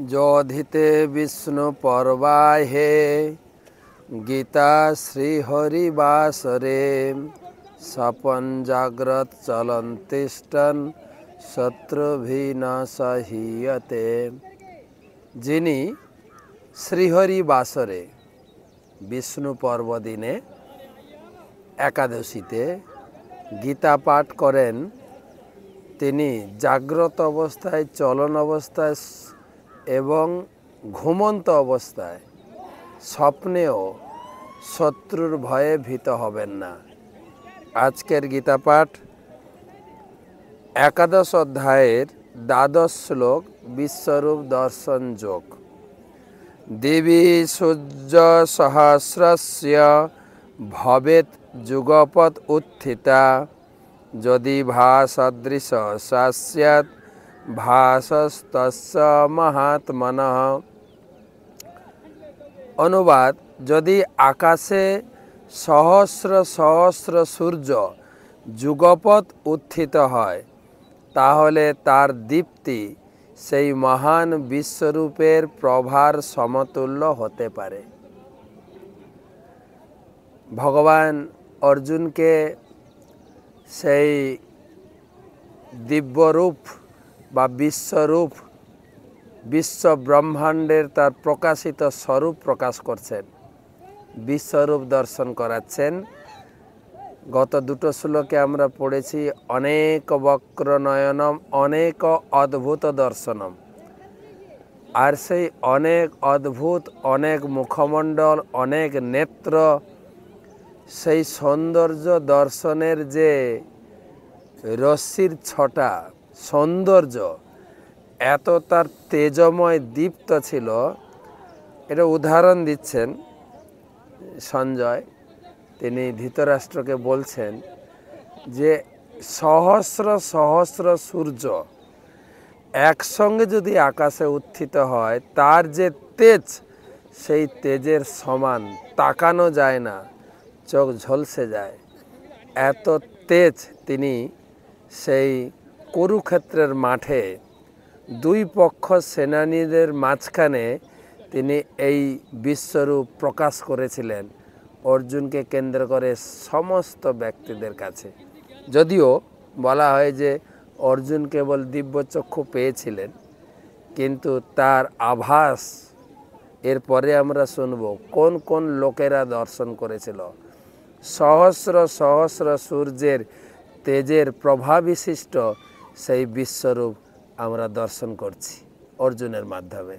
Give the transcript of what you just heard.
जोधिते विष्णु पर्वाहे गीता श्रीहरिवासरे सपन जाग्रत चलन तिष्ठन शत्रुभिनाशहीयते। जिनी श्रीहरिवासरे विष्णु पर्व दिने एकादशीते गीता पाठ करें तिनी जाग्रत अवस्थाय चलन अवस्थाय एवं घुमন্ত अवस्थाय स्वप्नेও शत्रुर भये भीत हबेन ना। आजकेर गीता पाठ एकादश अध्यायेर द्वादश श्लोक विश्वरूप दर्शन योग। दिवि सूर्य सहस्रस्य भवेत् जुगपत् उत्थिता यदि भासदृश सा स्यात् भासस्तस्य महात्मनः। अनुवाद, यदि आकाशे सहस्र सहस्र सूर्य जुगपथ उत्थित হয় তাহলে তার দীপ্তি সেই মহান বিশ্বরূপের প্রভার সমতুল্য হতে পারে। ভগবান অর্জুনকে সেই দিব্যরূপ বা বিশ্বরূপ বিশ্ব ব্রহ্মাণ্ডের তার প্রকাশিত স্বরূপ প্রকাশ করছেন, বিশ্বরূপ দর্শন করাচ্ছেন। গত দুটো শ্লোকে আমরা পড়েছি অনেক বক্র নয়নম অনেক অদ্ভুত দর্শনম। আর সেই অনেক অদ্ভুত, অনেক মুখমণ্ডল, অনেক নেত্র, সেই সৌন্দর্য দর্শনের যে রশ্মির ছটা সৌন্দর্য এত তার তেজময় দীপ্ত ছিল। এটা উদাহরণ দিচ্ছেন সঞ্জয়। তিনি ধৃতরাষ্ট্রকে বলছেন যে সহস্র সহস্র সূর্য একসঙ্গে যদি আকাশে উত্থিত হয় তার যে তেজ, সেই তেজের সমান তাকানো যায় না, চোখ ঝলসে যায়। এত তেজ তিনি সেই কুরুক্ষেত্রের মাঠে দুই পক্ষ সেনানীদের মাঝখানে তিনি এই বিশ্বরূপ প্রকাশ করেছিলেন অর্জুনকে কেন্দ্র করে সমস্ত ব্যক্তিদের কাছে। যদিও বলা হয় যে অর্জুন কেবল দিব্যচক্ষু পেয়েছিলেন, কিন্তু তার আভাস এরপরে আমরা শুনব কোন কোন লোকেরা দর্শন করেছিল। সহস্র সহস্র সূর্যের তেজের প্রভাবিশিষ্ট সেই বিশ্বরূপ আমরা দর্শন করছি অর্জুনের মাধ্যমে।